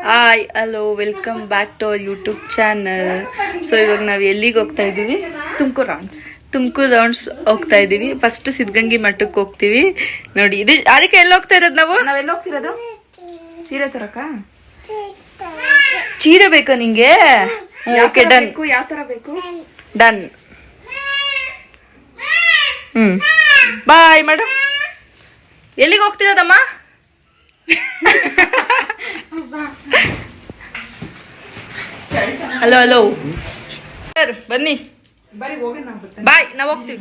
Hi hello welcome back to our YouTube channel. So ಇವಾಗ ನಾವು ಎಲ್ಲಿಗೆ ಹೋಗ್ತಾ ಇದ್ದೀವಿ? ತುಮಕೂರು ರೌಂಡ್ಸ್ ಹೋಗ್ತಾ ಇದ್ದೀವಿ. ಫಸ್ಟ್ ಸಿದ್ಧಗಂಗೆ ಮಠಕ್ಕೆ ಹೋಗ್ತೀವಿ. ನೋಡಿ ಇದು ಅದಕ್ಕೆ ಎಲ್ಲಿ ಹೋಗ್ತಾ ಇರೋದು ನಾವೆಲ್ಲ ಹೋಗ್ತಿರೋದು? ಸೀರೆ ತರಕ ಚೀರೆ ಬೇಕಾ ನಿಂಗೆ? Okay done. ಯಾವ ತರ ಬೇಕು? ಡನ್. Bye madam. ಎಲ್ಲಿಗೆ ಹೋಗ್ತಿರೋದಮ್ಮ? ಹಲೋ ಹಲೋ ಸರ್ ಬನ್ನಿ ಬಾಯ್. ನಾವು ಹೋಗ್ತೀವಿ.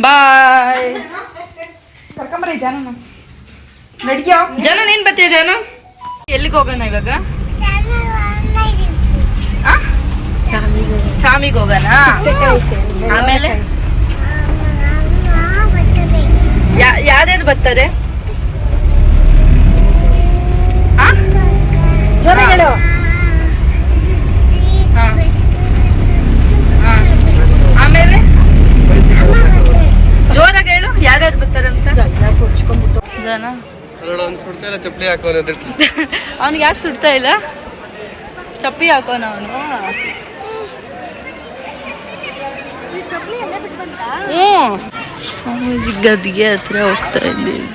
ಬಾಯ್. ಜನ ನೀನ್ ಬತ್ತೀಯ? ಜಾನು ಎಲ್ಲಿಗೆ ಹೋಗೋಣ ಇವಾಗ? ಚಾಮಿಗೆ ಹೋಗೋಣ. ಆಮೇಲೆ ಯಾರ್ಯಾರು ಬರ್ತಾರೆ? ಆಮೇಲೆ ಜೋರಾಗಿ ಹೇಳು ಯಾರ್ಯಾರು ಬರ್ತಾರಂತ. ಅವ್ನಿಗೆ ಯಾಕೆ ಸುಡ್ತಾ ಇಲ್ಲ? ಚಪ್ಪಲಿ ಹಾಕೋನ ಅವನು. ಸ್ವಾಮೀಜಿ ಗದ್ದಿಗೆ ಹತ್ರ ಹೋಗ್ತಾ ಇದ್ದೀವಿ.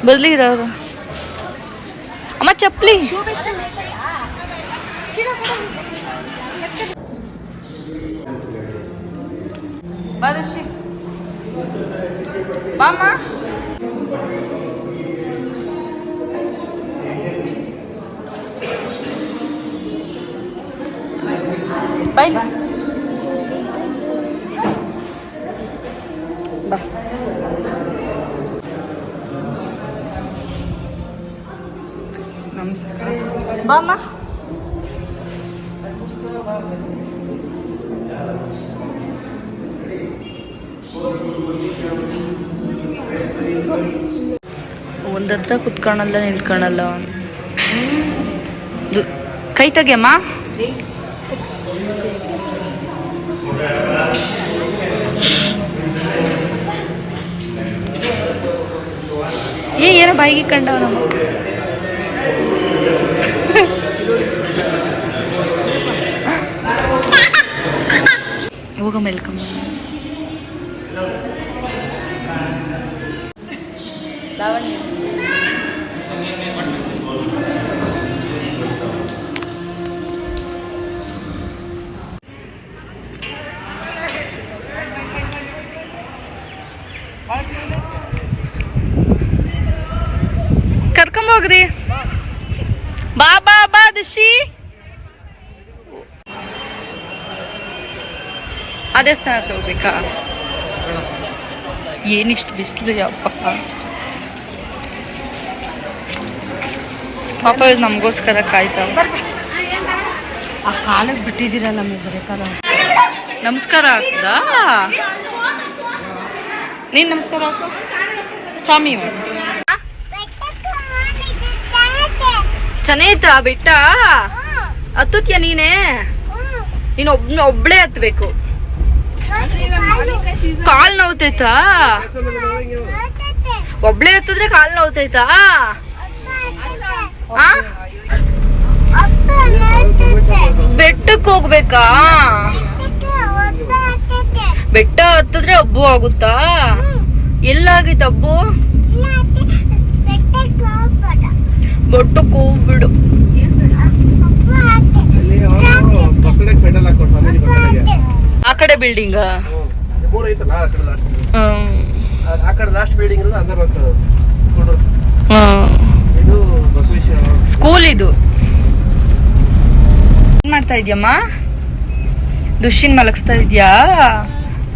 ಬರ್ಲಿರವ್ರು ಅಮ್ಮ ಚಪ್ಪಲಿ. ಬಾದರ್ಶಿ ಬಾಮ್ಮ. ಬೈ ಬಾ. ನಮಸ್ಕಾರ ಬಾಮ್ಮ. ಒಂದತ್ರ ಕುತ್ಕೊಳಲ್ಲ ನಿಂತ್ಕೊಳಲ್ಲ ಅವನು. ಕೈ ತೆಗೆಯಮ್ಮ. ಏನೋ ಬಾಯಿಗೆ ಕಂಡವ ನಮ್ಮ. ಹೋಗ ಮೆಲ್ಕಮ್ಮ. ಲಾವಣ್ಯ ಕರ್ಕೊಂಬೋಗ್ರಿ. ಬಾ ಬಾ ಬಾ ದಶಿ. ಆ ದೇವಸ್ಥಾನ ಹತ್ರ ಹೋಗ್ಬೇಕಾ? ಏನಿಷ್ಟು ಬಿಸಿಲು ಯಪ್ಪ. ಪಾಪ ಇದು ನಮಗೋಸ್ಕರ ಕಾಯ್ತಾವ. ಆ ಕಾಲಕ್ಕೆ ಬಿಟ್ಟಿದ್ದೀರಲ್ಲ ನಮಗೆ ಕಾಲ. ನಮಸ್ಕಾರ ಆಗ್ತದಾ? ನೀನು ನಮಸ್ಕಾರ ಹಾಕು. ಚಾಮಿ ಚೆನ್ನಾಯ್ತಾ ಬೆಟ್ಟ? ಹತ್ತುತ್ತೀಯ ನೀನೇ? ನೀನು ಒಬ್ಳೇ ಹತ್ಬೇಕು. ಕಾಲ್ ನೋವ್ತೈತಾ? ಒಬ್ಳೆ ಹತ್ತಿದ್ರೆ ಕಾಲ್ ನೋವ್ತೈತಾ? ಬೆಟ್ಟಕ್ಕೆ ಹೋಗ್ಬೇಕಾ? ಬೆಟ್ಟ ಹತ್ತಿದ್ರೆ ಹಬ್ಬು ಆಗುತ್ತಾ? ಎಲ್ಲಾಗಿತ್ತು ಹಬ್ಬು? ಬೆಟ್ಟಕ್ಕೆ ಹೋಗ್ಬಿಡು. ಆ ಕಡೆ ಬಿಲ್ಡಿಂಗ್ ಸ್ಕೂಲ್ ಇದು. ಏನ್ ಮಾಡ್ತಾ ಇದ್ಯಮ್ಮ? ದುಶ್ಶಿನ್ ಮಲಗಿಸ್ತಾ ಇದ್ಯಾ?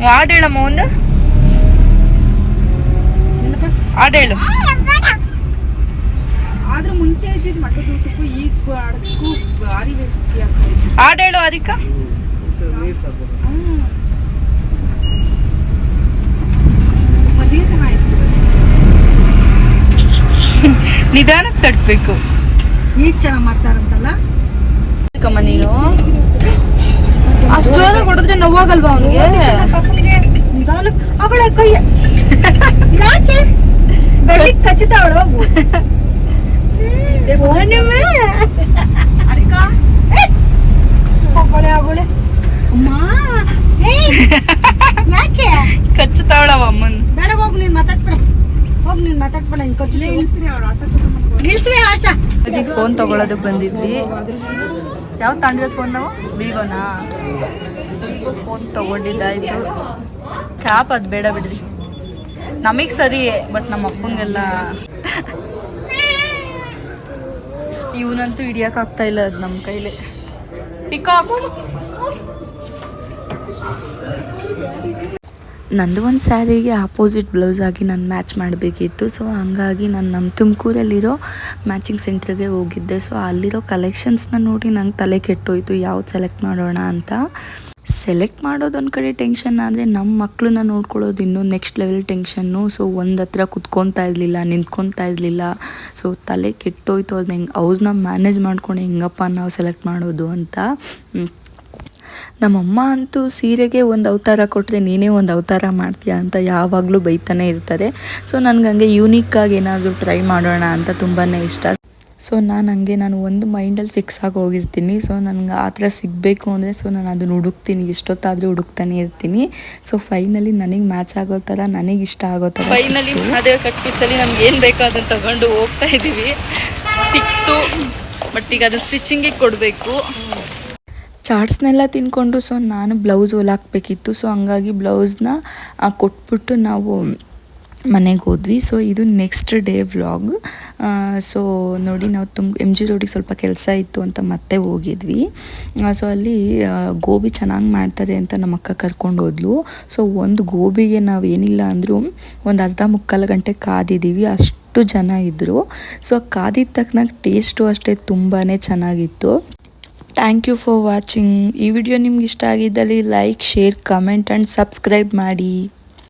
ಹಾಡು ಹೇಳಮ್ಮ ಒಂದು. ಹಾಡು ಹೇಳು. ಆದ್ರೂ ಮುಂಚೆ ಇದ್ದಿದ್ದು ಮಠದೂಟಕ್ಕೂ ಈಗ ಆಡೋದಕ್ಕೂ ಭಾರಿ ವ್ಯತ್ಯಾಸ. ಹಾಡು ಹೇಳು ಅದಕ್ಕ. ಮದುವೆ ಚೆನ್ನಾಗಿತ್ತು. ನಿಧಾನಕ್ಕೆ ತಟ್ಬೇಕು. ಈಗ ಚೆನ್ನಾಗಿ ಮಾಡ್ತಾರಂತಲ್ಲ ಕಮ್ಮ. ನೀನು ಅಷ್ಟು ಜೋರಾಗಿ ಹೊಡೆದ್ರೆ ನೋವಾಗಲ್ವಾ ಅವನಿಗೆ? ಅವಳ ಕೈ ಖಚಿತ ಹೋಗು ಯಾಕೆ ಕಚ್ಚುತ್ತಾವಳವ ಅಮ್ಮನ್. ಬೇಡ ಹೋಗು, ನೀನ್ ಮಾತಾಡ್ಬೇಡ, ಹೋಗ್ ನೀನ್ ಮಾತಾಡ್ಬೇಡ. ನಿಲ್ಸ್ರಿ ಆಶಾ. ಅಜ್ಜಿಗೆ ಫೋನ್ ತಗೊಳೋದಕ್ಕೆ ಬಂದಿದ್ವಿ. ಯಾವ ತಗೊಂಡಿದ್ದ ಫೋನ್ ನಾವು? ವಿವೋನಾ? ವಿವೋ ಫೋನ್ ತಗೊಂಡಿದ್ದಾಯ್ತು. ಕ್ಯಾಪ್ ಅದು ಬೇಡ ಬಿಡ್ರಿ, ನಮಗೆ ಸರಿ, ಬಟ್ ನಮ್ಮ ಅಪ್ಪಂಗೆಲ್ಲ ಇವನಂತೂ ಹಿಡಿಯೋಕ್ಕಾಗ್ತಾ ಇಲ್ಲ ಅದು ನಮ್ಮ ಕೈಲಿ. ಪಿಕಾಕ್ ನಂದು ಒಂದು ಸ್ಯಾರಿಗೆ ಆಪೋಸಿಟ್ ಬ್ಲೌಸ್ ಆಗಿ ನಾನು ಮ್ಯಾಚ್ ಮಾಡಬೇಕಿತ್ತು. ಸೊ ಹಂಗಾಗಿ ನಾನು ನಮ್ಮ ತುಮಕೂರಲ್ಲಿರೋ ಮ್ಯಾಚಿಂಗ್ ಸೆಂಟ್ರಿಗೆ ಹೋಗಿದ್ದೆ. ಸೊ ಅಲ್ಲಿರೋ ಕಲೆಕ್ಷನ್ಸ್ನ ನೋಡಿ ನಂಗೆ ತಲೆ ಕೆಟ್ಟೋಯ್ತು, ಯಾವ್ದು ಸೆಲೆಕ್ಟ್ ಮಾಡೋಣ ಅಂತ. ಸೆಲೆಕ್ಟ್ ಮಾಡೋದೊಂದು ಕಡೆ ಟೆನ್ಷನ್ ಆದರೆ ನಮ್ಮ ಮಕ್ಕಳನ್ನ ನೋಡ್ಕೊಳ್ಳೋದು ಇನ್ನೊಂದು ನೆಕ್ಸ್ಟ್ ಲೆವೆಲ್ ಟೆನ್ಷನ್ನು. ಸೊ ಒಂದು ಹತ್ರ ಕುತ್ಕೊತಾ ಇರಲಿಲ್ಲ, ನಿಂತ್ಕೊತಾ ಇರಲಿಲ್ಲ. ಸೊ ತಲೆ ಕೆಟ್ಟೋಯ್ತು, ಅದು ಹೆಂಗೆ ಅವ್ರನ್ನ ಮ್ಯಾನೇಜ್ ಮಾಡ್ಕೊಂಡು ಹೆಂಗಪ್ಪ ನಾವು ಸೆಲೆಕ್ಟ್ ಮಾಡೋದು ಅಂತ. ನಮ್ಮಮ್ಮ ಅಂತೂ ಸೀರೆಗೆ ಒಂದು ಅವತಾರ ಕೊಟ್ಟರೆ ನೀನೇ ಒಂದು ಅವತಾರ ಮಾಡ್ತೀಯ ಅಂತ ಯಾವಾಗಲೂ ಬೈತಾನೆ ಇರ್ತಾರೆ. ಸೊ ನನಗೆ ಹಂಗೆ ಯೂನಿಕ್ಕಾಗಿ ಏನಾದರೂ ಟ್ರೈ ಮಾಡೋಣ ಅಂತ ತುಂಬಾ ಇಷ್ಟ. ಸೊ ನಾನು ಒಂದು ಮೈಂಡಲ್ಲಿ ಫಿಕ್ಸ್ ಆಗಿ ಹೋಗಿರ್ತೀನಿ. ಸೊ ನನಗೆ ಆ ಥರ ಸಿಗಬೇಕು ಅಂದರೆ ಸೊ ನಾನು ಅದನ್ನು ಹುಡುಕ್ತೀನಿ, ಎಷ್ಟೊತ್ತಾದರೂ ಹುಡುಕ್ತಾನೆ ಇರ್ತೀನಿ. ಸೊ ಫೈನಲಿ ನನಗೆ ಮ್ಯಾಚ್ ಆಗೋ ಥರ, ನನಗೆ ಇಷ್ಟ ಆಗೋ ಥರ ಫೈನಲಿ ಅದೇ ಕಟ್ ಪೀಸಲ್ಲಿ ನಮ್ಗೆ ಏನು ಬೇಕೋ ಅದನ್ನು ತಗೊಂಡು ಹೋಗ್ತಾ ಇದ್ದೀವಿ. ಸಿಕ್ತು, ಬಟ್ ಈಗ ಅದು ಸ್ಟಿಚಿಂಗಿಗೆ ಕೊಡಬೇಕು. ಚಾರ್ಟ್ಸ್ನೆಲ್ಲ ತಿನ್ಕೊಂಡು ಸೊ ನಾನು ಬ್ಲೌಸ್ ಹೊಲಾಕ್ಬೇಕಿತ್ತು. ಸೊ ಹಂಗಾಗಿ ಬ್ಲೌಸ್ನ ಕೊಟ್ಬಿಟ್ಟು ನಾವು ಮನೆಗೆ ಹೋದ್ವಿ. ಸೊ ಇದು ನೆಕ್ಸ್ಟ್ ಡೇ ವ್ಲಾಗ್. ಸೊ ನೋಡಿ ನಾವು MG ರೋಡಿಗೆ ಸ್ವಲ್ಪ ಕೆಲಸ ಇತ್ತು ಅಂತ ಮತ್ತೆ ಹೋಗಿದ್ವಿ. ಸೊ ಅಲ್ಲಿ ಗೋಬಿ ಚೆನ್ನಾಗಿ ಮಾಡ್ತಾರೆ ಅಂತ ನಮ್ಮ ಅಕ್ಕ ಕರ್ಕೊಂಡು ಹೋದ್ಲು. ಸೊ ಒಂದು ಗೋಬಿಗೆ ನಾವು ಏನಿಲ್ಲ ಅಂದರೂ ಒಂದು ಅರ್ಧ ಮುಕ್ಕಾಲು ಗಂಟೆ ಕಾದಿದ್ದೀವಿ, ಅಷ್ಟು ಜನ ಇದ್ದರು. ಸೊ ಕಾದಿದ್ದ ತಕ್ಕನಾಗ ಟೇಸ್ಟು ಅಷ್ಟೇ ತುಂಬಾ ಚೆನ್ನಾಗಿತ್ತು. Thank you for watching. ಈ ವಿಡಿಯೋ ನಿಮ್ಗೆ ಇಷ್ಟ ಆಗಿದ್ದಲ್ಲಿ like, share, comment and subscribe ಮಾಡಿ.